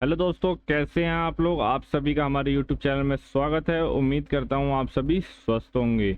Hello दोस्तों, कैसे हैं आप लोग। आप सभी का हमारे यूट्यूब चैनल में स्वागत है। उम्मीद करता हूं आप सभी स्वस्थ होंगे।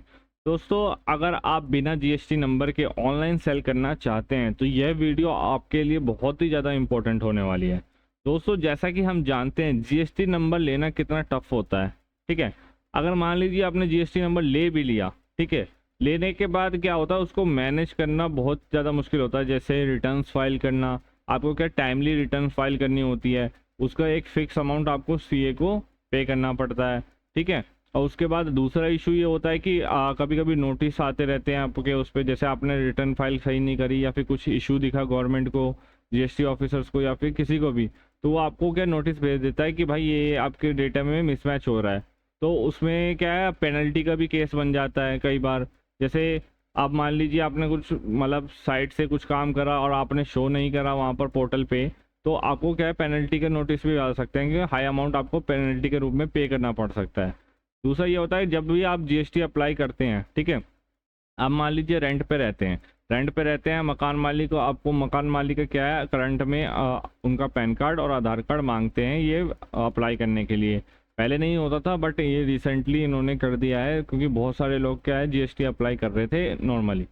दोस्तों, अगर आप बिना जीएसटी नंबर के ऑनलाइन सेल करना चाहते हैं तो यह वीडियो आपके लिए बहुत ही ज़्यादा इम्पोर्टेंट होने वाली है। दोस्तों, जैसा कि हम जानते हैं जीएसटी नंबर लेना कितना टफ होता है। ठीक है, अगर मान लीजिए आपने जीएसटी नंबर ले भी लिया, ठीक है, लेने के बाद क्या होता है, उसको मैनेज करना बहुत ज़्यादा मुश्किल होता है। जैसे रिटर्न्स फाइल करना, आपको क्या टाइमली रिटर्न फाइल करनी होती है, उसका एक फिक्स अमाउंट आपको सीए को पे करना पड़ता है। ठीक है, और उसके बाद दूसरा इशू ये होता है कि कभी कभी नोटिस आते रहते हैं आपके उस पर, जैसे आपने रिटर्न फाइल सही नहीं करी या फिर कुछ इशू दिखा गवर्नमेंट को, जीएसटी ऑफिसर्स को या फिर किसी को भी, तो वो आपको क्या नोटिस भेज देता है कि भाई ये आपके डेटा में मिसमैच हो रहा है। तो उसमें क्या है, पेनल्टी का भी केस बन जाता है कई बार। जैसे आप मान लीजिए आपने कुछ मतलब साइट से कुछ काम करा और आपने शो नहीं करा वहाँ पर पोर्टल पे, तो आपको क्या है, पेनल्टी के नोटिस भी आ सकते हैं कि हाई अमाउंट आपको पेनल्टी के रूप में पे करना पड़ सकता है। दूसरा ये होता है, जब भी आप जीएसटी अप्लाई करते हैं, ठीक है, आप मान लीजिए रेंट पे रहते हैं, मकान मालिक को, आपको मकान मालिक का क्या है, करंट में उनका पैन कार्ड और आधार कार्ड मांगते हैं ये अप्लाई करने के लिए। पहले नहीं होता था बट ये रिसेंटली इन्होंने कर दिया है, क्योंकि बहुत सारे लोग क्या है जीएसटी अप्लाई कर रहे थे नॉर्मली।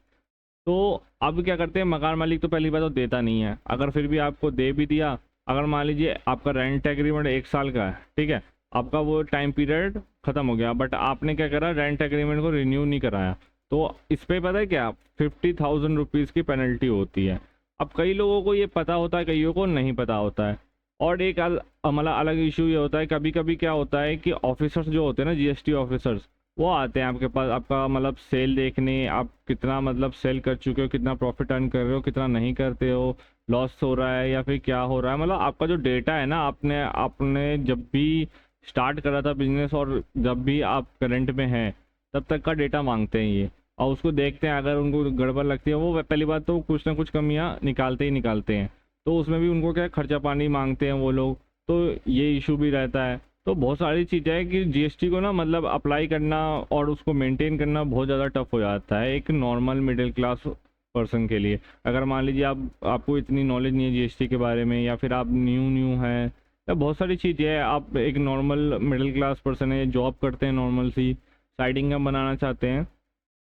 तो अब क्या करते हैं, मकान मालिक तो पहली बात तो देता नहीं है। अगर फिर भी आपको दे भी दिया, अगर मान लीजिए आपका रेंट एग्रीमेंट 1 साल का है, ठीक है, आपका वो टाइम पीरियड खत्म हो गया, बट आपने क्या करा, रेंट एग्रीमेंट को रिन्यू नहीं कराया, तो इस पे पता है क्या, 50,000 रुपीज़ की पेनल्टी होती है। अब कई लोगों को ये पता होता है, कईयों को नहीं पता होता है। और एक मतलब अलग इशू ये होता है, कभी कभी क्या होता है कि ऑफिसर्स जो होते हैं ना, जीएसटी ऑफिसर्स, वो आते हैं आपके पास आपका मतलब सेल देखने, आप कितना मतलब सेल कर चुके हो, कितना प्रॉफिट अर्न कर रहे हो, कितना नहीं करते हो, लॉस हो रहा है या फिर क्या हो रहा है, मतलब आपका जो डेटा है ना, आपने आपने जब भी स्टार्ट करा था बिजनेस और जब भी आप करंट में हैं तब तक का डेटा मांगते हैं ये। और उसको देखते हैं, अगर उनको गड़बड़ लगती है, वो पहली बात तो कुछ ना कुछ कमियां निकालते ही निकालते हैं। तो उसमें भी उनको क्या है, खर्चा पानी मांगते हैं वो लोग। तो ये इशू भी रहता है। तो बहुत सारी चीज़ें हैं कि जीएसटी को ना मतलब अप्लाई करना और उसको मेंटेन करना बहुत ज़्यादा टफ हो जाता है एक नॉर्मल मिडिल क्लास पर्सन के लिए। अगर मान लीजिए आपको इतनी नॉलेज नहीं है जीएसटी के बारे में, या फिर आप न्यू न्यू हैं, या बहुत सारी चीज़ें हैं, आप एक नॉर्मल मिडिल क्लास पर्सन है, जॉब करते हैं नॉर्मल सी, साइड इनकम बनाना चाहते हैं,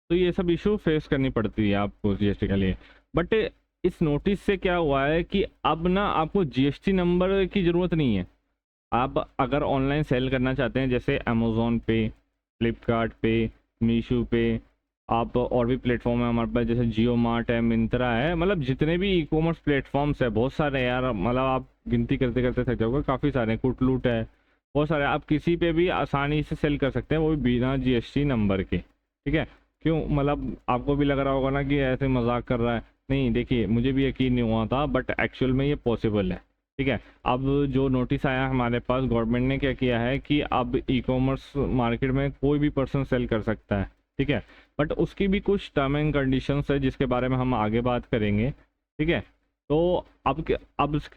तो ये सब इशू फेस करनी पड़ती है आपको जीएसटी के लिए। बट इस नोटिस से क्या हुआ है कि अब ना आपको जीएसटी नंबर की ज़रूरत नहीं है। आप अगर ऑनलाइन सेल करना चाहते हैं, जैसे अमेज़ोन पे, फ्लिपकार्ट पे, मीशो पे, आप और भी प्लेटफॉर्म है हमारे पास, जैसे जियो मार्ट है, मिंत्रा है, मतलब जितने भी ई कॉमर्स प्लेटफॉर्म्स है बहुत सारे हैं यार, मतलब आप गिनती करते करते थक जाओगे, काफ़ी सारे हैं, कुटलूट है, बहुत सारे। आप किसी पे भी आसानी से सेल कर सकते हैं, वो भी बिना जीएसटी नंबर के। ठीक है, क्यों, मतलब आपको भी लग रहा होगा ना कि ऐसे मजाक कर रहा है। नहीं, देखिए, मुझे भी यकीन नहीं हुआ था बट एक्चुअल में ये पॉसिबल है। ठीक है, अब जो नोटिस आया हमारे पास, गवर्नमेंट ने क्या किया है कि अब ई कॉमर्स मार्केट में कोई भी पर्सन सेल कर सकता है। ठीक है, बट उसकी भी कुछ टर्म एंड कंडीशंस है जिसके बारे में हम आगे बात करेंगे। ठीक है, तो अब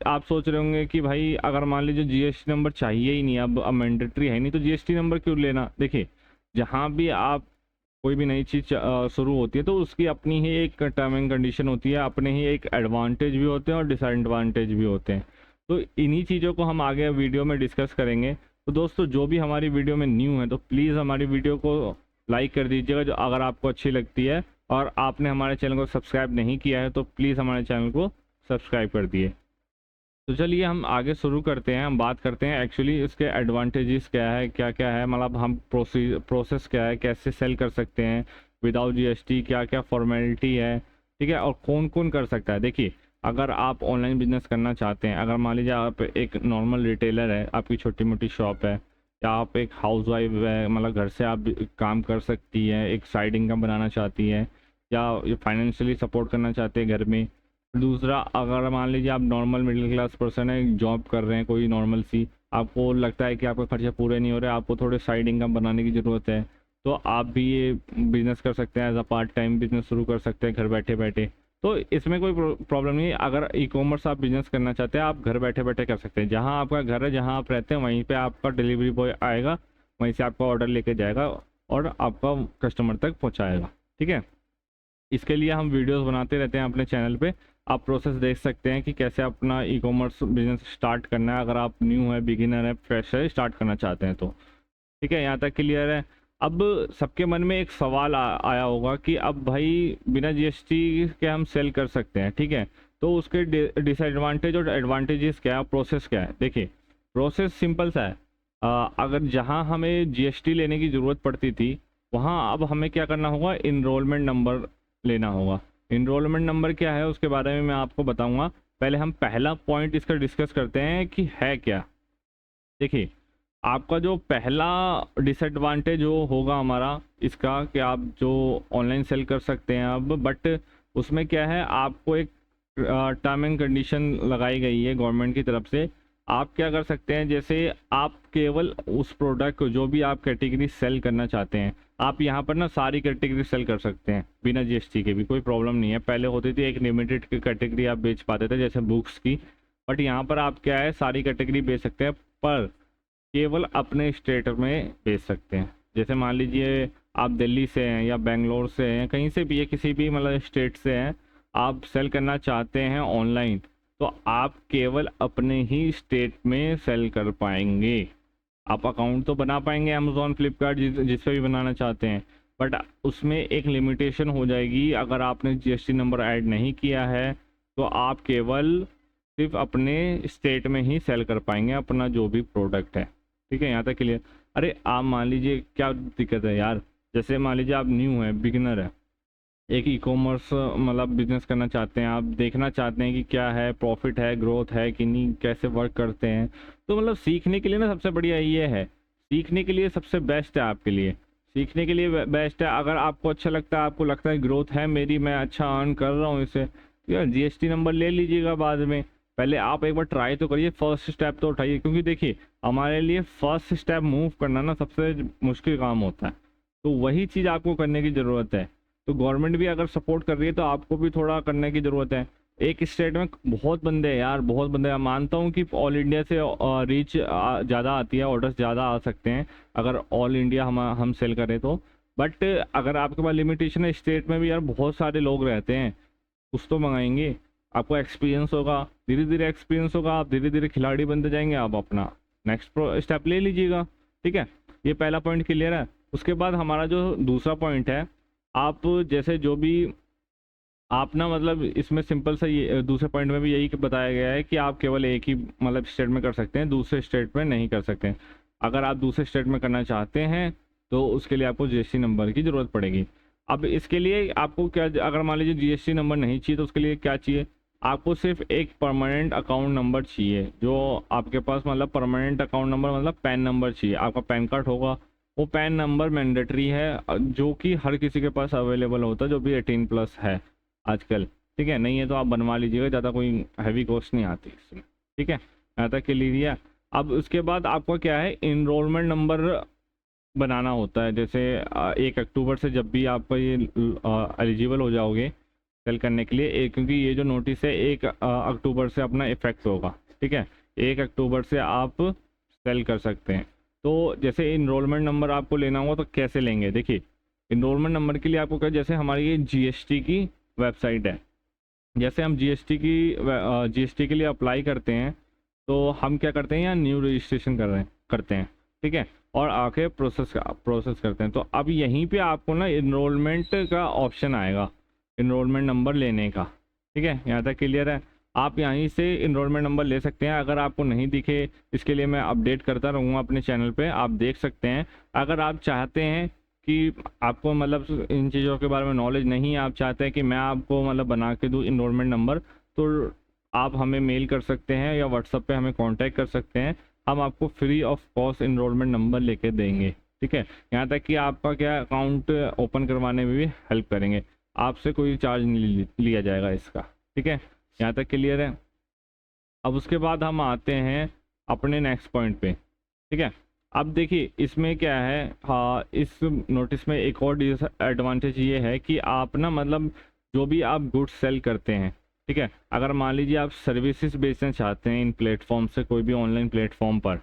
आप सोच रहे होंगे कि भाई अगर मान लीजिए जीएसटी नंबर चाहिए ही नहीं, अब मैंडेटरी है नहीं, तो जीएसटी नंबर क्यों लेना। देखिए, जहाँ भी आप कोई भी नई चीज़ शुरू होती है तो उसकी अपनी ही एक टर्म एंड कंडीशन होती है, अपने ही एक एडवांटेज भी होते हैं और डिसएडवांटेज भी होते हैं। तो इन्हीं चीज़ों को हम आगे वीडियो में डिस्कस करेंगे। तो दोस्तों, जो भी हमारी वीडियो में न्यू है तो प्लीज़ हमारी वीडियो को लाइक कर दीजिएगा जो अगर आपको अच्छी लगती है, और आपने हमारे चैनल को सब्सक्राइब नहीं किया है तो प्लीज़ हमारे चैनल को सब्सक्राइब कर दिए। तो चलिए हम आगे शुरू करते हैं, हम बात करते हैं एक्चुअली इसके एडवांटेजेस क्या है, क्या क्या है, मतलब हम प्रोसेस क्या है, कैसे सेल कर सकते हैं विदाउट जीएसटी, क्या क्या फॉर्मेलिटी है। ठीक है, और कौन कौन कर सकता है। देखिए, अगर आप ऑनलाइन बिजनेस करना चाहते हैं, अगर मान लीजिए आप एक नॉर्मल रिटेलर है, आपकी छोटी मोटी शॉप है, या आप एक हाउस वाइफ है, मतलब घर से आप काम कर सकती है, एक साइड इनकम बनाना चाहती है, या फाइनेंशियली सपोर्ट करना चाहते हैं घर में। दूसरा, अगर मान लीजिए आप नॉर्मल मिडिल क्लास पर्सन है, जॉब कर रहे हैं कोई नॉर्मल सी, आपको लगता है कि आपका खर्चे पूरे नहीं हो रहे, आपको थोड़े साइड इनकम बनाने की ज़रूरत है, तो आप भी ये बिज़नेस कर सकते हैं, as a part time business शुरू कर सकते हैं घर बैठे बैठे। तो इसमें कोई प्रॉब्लम नहीं है। अगर ई कॉमर्स आप बिजनेस करना चाहते हैं, आप घर बैठे बैठे कर सकते हैं, जहाँ आपका घर है, जहाँ आप रहते हैं, वहीं पर आपका डिलीवरी बॉय आएगा, वहीं से आपका ऑर्डर लेके जाएगा और आपका कस्टमर तक पहुँचाएगा। ठीक है, इसके लिए हम वीडियोस बनाते रहते हैं अपने चैनल पे, आप प्रोसेस देख सकते हैं कि कैसे अपना ई कॉमर्स बिजनेस स्टार्ट करना है, अगर आप न्यू है, बिगिनर है, फ्रेश है, स्टार्ट करना चाहते हैं तो। ठीक है, यहाँ तक क्लियर है। अब सबके मन में एक सवाल आया होगा कि अब भाई बिना जीएसटी के हम सेल कर सकते हैं, ठीक है, तो उसके डिसएडवांटेज और एडवांटेजेस क्या है, प्रोसेस क्या है। देखिए प्रोसेस सिंपल सा है। अगर जहाँ हमें जीएसटी लेने की ज़रूरत पड़ती थी, वहाँ अब हमें क्या करना होगा, इनरोलमेंट नंबर लेना होगा। इनरोलमेंट नंबर क्या है उसके बारे में मैं आपको बताऊँगा। पहले हम पहला पॉइंट इसका डिस्कस करते हैं कि है क्या। देखिए आपका जो पहला डिसएडवांटेज जो होगा हमारा इसका, कि आप जो ऑनलाइन सेल कर सकते हैं अब, बट उसमें क्या है, आपको एक टर्म एंड कंडीशन लगाई गई है गवर्नमेंट की तरफ से। आप क्या कर सकते हैं, जैसे आप केवल उस प्रोडक्ट को जो भी आप कैटेगरी सेल करना चाहते हैं, आप यहाँ पर ना सारी कैटेगरी सेल कर सकते हैं बिना जीएसटी के भी, कोई प्रॉब्लम नहीं है। पहले होती थी एक लिमिटेड की कैटेगरी आप बेच पाते थे जैसे बुक्स की, बट यहाँ पर आप क्या है, सारी कैटेगरी बेच सकते हैं, पर केवल अपने स्टेट में बेच सकते हैं। जैसे मान लीजिए आप दिल्ली से हैं या बेंगलोर से हैं, कहीं से भी है, किसी भी मतलब स्टेट से हैं, आप सेल करना चाहते हैं ऑनलाइन, तो आप केवल अपने ही स्टेट में सेल कर पाएंगे। आप अकाउंट तो बना पाएंगे अमेज़ॉन, फ्लिपकार्ट, जिस पे भी बनाना चाहते हैं, बट उसमें एक लिमिटेशन हो जाएगी। अगर आपने जीएसटी नंबर ऐड नहीं किया है तो आप केवल सिर्फ अपने स्टेट में ही सेल कर पाएंगे अपना जो भी प्रोडक्ट है। ठीक है, यहाँ तक क्लियर। अरे आप मान लीजिए क्या दिक्कत है यार, जैसे मान लीजिए आप न्यू है, बिगिनर है, एक ई कॉमर्स मतलब बिजनेस करना चाहते हैं, आप देखना चाहते हैं कि क्या है, प्रॉफिट है, ग्रोथ है कि नहीं, कैसे वर्क करते हैं, तो मतलब सीखने के लिए ना सबसे बढ़िया ये है, सीखने के लिए सबसे बेस्ट है आपके लिए, सीखने के लिए बेस्ट है। अगर आपको अच्छा लगता है, आपको लगता है ग्रोथ है मेरी, मैं अच्छा अर्न कर रहा हूँ इससे, तो यार जीएसटी नंबर ले लीजिएगा बाद में। पहले आप एक बार ट्राई तो करिए, फर्स्ट स्टेप तो उठाइए, क्योंकि देखिए हमारे लिए फर्स्ट स्टेप मूव करना ना सबसे मुश्किल काम होता है, तो वही चीज़ आपको करने की ज़रूरत है। तो गवर्नमेंट भी अगर सपोर्ट कर रही है तो आपको भी थोड़ा करने की ज़रूरत है। एक स्टेट में बहुत बंदे हैं यार, बहुत बंदे हैं, मानता हूँ कि ऑल इंडिया से रीच ज़्यादा आती है, ऑर्डर्स ज़्यादा आ सकते हैं अगर ऑल इंडिया हम सेल करें तो। बट अगर आपके पास लिमिटेशन है, स्टेट में भी यार बहुत सारे लोग रहते हैं, कुछ तो मंगाएंगे, आपको एक्सपीरियंस होगा, धीरे धीरे एक्सपीरियंस होगा, आप धीरे धीरे खिलाड़ी बनते जाएंगे, आप अपना नेक्स्ट स्टेप ले लीजिएगा। ठीक है, ये पहला पॉइंट क्लियर है। उसके बाद हमारा जो दूसरा पॉइंट है, आप जैसे जो भी आप ना मतलब इसमें सिंपल सा ये दूसरे पॉइंट में भी यही बताया गया है कि आप केवल एक ही मतलब स्टेट में कर सकते हैं, दूसरे स्टेट में नहीं कर सकते हैं। अगर आप दूसरे स्टेट में करना चाहते हैं तो उसके लिए आपको जीएसटी नंबर की ज़रूरत पड़ेगी। अब इसके लिए आपको क्या, अगर मान लीजिए जीएसटी नंबर नहीं चाहिए तो उसके लिए क्या चाहिए, आपको सिर्फ एक परमानेंट अकाउंट नंबर चाहिए, जो आपके पास मतलब परमानेंट अकाउंट नंबर मतलब पैन नंबर चाहिए। आपका पैन कार्ड होगा, वो पैन नंबर मैंडेटरी है, जो कि हर किसी के पास अवेलेबल होता है जो भी 18+ है आजकल। ठीक है, नहीं है तो आप बनवा लीजिएगा, ज़्यादा कोई हैवी कॉस्ट नहीं आती इसमें। ठीक है, यहाँ तक के लिए। अब उसके बाद आपका क्या है, इनरोलमेंट नंबर बनाना होता है। जैसे 1 अक्टूबर से जब भी आपका ये एलिजिबल हो जाओगे सेल करने के लिए, क्योंकि ये जो नोटिस है 1 अक्टूबर से अपना इफेक्ट होगा। ठीक है, 1 अक्टूबर से आप सेल कर सकते हैं। तो जैसे इनरोलमेंट नंबर आपको लेना होगा तो कैसे लेंगे, देखिए इनरोलमेंट नंबर के लिए आपको क्या, जैसे हमारी ये जीएसटी की वेबसाइट है, जैसे हम जीएसटी के लिए अप्लाई करते हैं तो हम क्या करते हैं, यहाँ न्यू रजिस्ट्रेशन करते हैं। ठीक है, और आके प्रोसेस करते हैं। तो अब यहीं पे आपको ना इनरोलमेंट का ऑप्शन आएगा, इनरोलमेंट नंबर लेने का। ठीक है, यहाँ तक क्लियर है। आप यहीं से इनरोलमेंट नंबर ले सकते हैं। अगर आपको नहीं दिखे, इसके लिए मैं अपडेट करता रहूँगा अपने चैनल पे, आप देख सकते हैं। अगर आप चाहते हैं कि आपको मतलब इन चीज़ों के बारे में नॉलेज नहीं है, आप चाहते हैं कि मैं आपको मतलब बना के दूँ इनरोलमेंट नंबर, तो आप हमें मेल कर सकते हैं या व्हाट्सएप पे हमें कांटेक्ट कर सकते हैं, हम आपको free of cost enrolment number लेके देंगे। ठीक है, यहाँ तक कि आपका क्या अकाउंट ओपन करवाने में भी हेल्प करेंगे, आपसे कोई चार्ज नहीं लिया जाएगा इसका। ठीक है, यहाँ तक क्लियर है। अब उसके बाद हम आते हैं अपने नेक्स्ट पॉइंट पे। ठीक है, अब देखिए इसमें क्या है, हाँ इस नोटिस में एक और एडवांटेज ये है कि आप ना मतलब जो भी आप गुड्स सेल करते हैं, ठीक है, अगर मान लीजिए आप सर्विसेज बेचना चाहते हैं इन प्लेटफॉर्म से, कोई भी ऑनलाइन प्लेटफॉर्म पर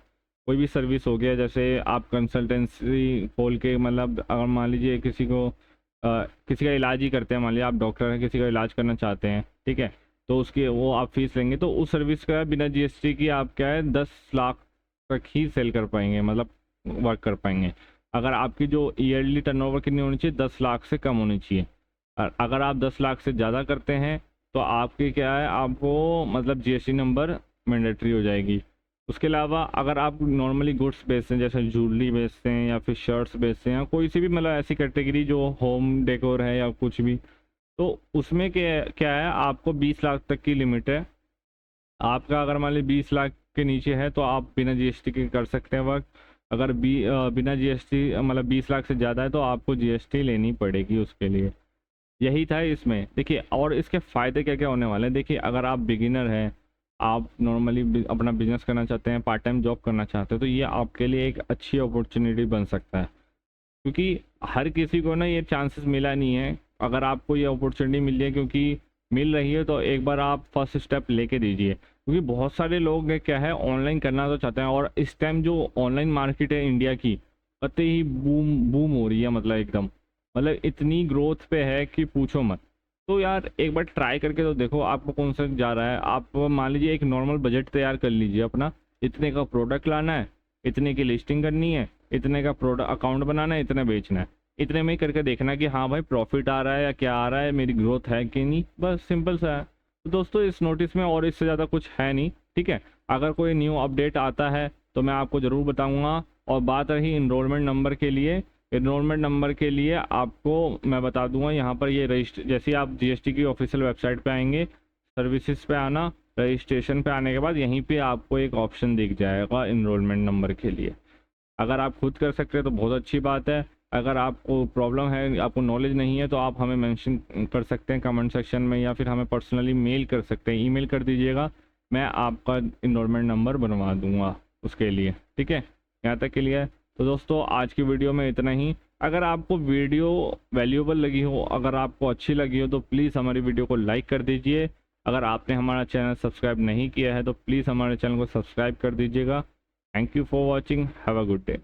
कोई भी सर्विस हो गया, जैसे आप कंसल्टेंसी खोल के मतलब अगर मान लीजिए किसी का इलाज ही करते हैं, मान लीजिए आप डॉक्टर हैं, किसी का इलाज करना चाहते हैं, ठीक है, तो उसकी वो आप फीस लेंगे, तो उस सर्विस का बिना जीएसटी की आप क्या है 10 लाख तक ही सेल कर पाएंगे, मतलब वर्क कर पाएंगे। अगर आपकी जो ईयरली टर्नओवर कितनी होनी चाहिए, 10 लाख से कम होनी चाहिए। और अगर आप 10 लाख से ज़्यादा करते हैं तो आपके क्या है, आपको मतलब जीएसटी नंबर मैंडेटरी हो जाएगी। उसके अलावा अगर आप नॉर्मली गुड्स बेचते हैं, जैसे ज्वेलरी बेचते हैं या फिर शर्ट्स बेचते हैं या कोई सी भी मतलब ऐसी कैटेगरी जो होम डेकोर है या कुछ भी, तो उसमें क्या क्या है, आपको 20 लाख तक की लिमिट है। आपका अगर मान लीजिए 20 लाख के नीचे है तो आप बिना जीएसटी के कर सकते हैं वर्क। अगर बिना जीएसटी मतलब 20 लाख से ज़्यादा है तो आपको जीएसटी लेनी पड़ेगी उसके लिए। यही था इसमें। देखिए और इसके फ़ायदे क्या क्या होने वाले हैं। देखिए अगर आप बिगिनर हैं, आप नॉर्मली अपना बिजनेस करना चाहते हैं, पार्ट टाइम जॉब करना चाहते हैं, तो ये आपके लिए एक अच्छी अपॉर्चुनिटी बन सकता है, क्योंकि हर किसी को ना ये चांसेस मिला नहीं है। अगर आपको ये अपॉर्चुनिटी मिल है, क्योंकि मिल रही है, तो एक बार आप फर्स्ट स्टेप लेके दीजिए। क्योंकि बहुत सारे लोग क्या है ऑनलाइन करना तो चाहते हैं, और इस टाइम जो ऑनलाइन मार्केट है इंडिया की, कतई ही बूम बूम हो रही है, मतलब एकदम, मतलब इतनी ग्रोथ पे है कि पूछो मत। तो यार एक बार ट्राई करके तो देखो आपको कौन सा जा रहा है। आप मान लीजिए एक नॉर्मल बजट तैयार कर लीजिए अपना, इतने का प्रोडक्ट लाना है, इतने की लिस्टिंग करनी है, इतने का प्रोडक्ट अकाउंट बनाना है, इतने बेचना है, इतने में ही करके देखना कि हाँ भाई प्रॉफिट आ रहा है या क्या आ रहा है, मेरी ग्रोथ है कि नहीं, बस सिंपल सा है। तो दोस्तों इस नोटिस में और इससे ज़्यादा कुछ है नहीं, ठीक है। अगर कोई न्यू अपडेट आता है तो मैं आपको ज़रूर बताऊँगा। और बात रही इनरोलमेंट नंबर के लिए, इनरोलमेंट नंबर के लिए आपको मैं बता दूंगा, यहाँ पर ये रजिस्टर, जैसे आप जीएसटी की ऑफिशियल वेबसाइट पे आएंगे, सर्विसेज पे आना, रजिस्ट्रेशन पे आने के बाद यहीं पे आपको एक ऑप्शन दिख जाएगा इनरोलमेंट नंबर के लिए। अगर आप खुद कर सकते हैं तो बहुत अच्छी बात है। अगर आपको प्रॉब्लम है, आपको नॉलेज नहीं है, तो आप हमें मेंशन कर सकते हैं कमेंट सेक्शन में, या फिर हमें पर्सनली मेल कर सकते हैं, ईमेल कर दीजिएगा, मैं आपका इनरोलमेंट नंबर बनवा दूंगा उसके लिए, ठीक है। यहाँ तक के लिए तो दोस्तों आज की वीडियो में इतना ही। अगर आपको वीडियो वैल्यूएबल लगी हो, अगर आपको अच्छी लगी हो, तो प्लीज़ हमारी वीडियो को लाइक कर दीजिए। अगर आपने हमारा चैनल सब्सक्राइब नहीं किया है तो प्लीज़ हमारे चैनल को सब्सक्राइब कर दीजिएगा। Thank you for watching, have a good day.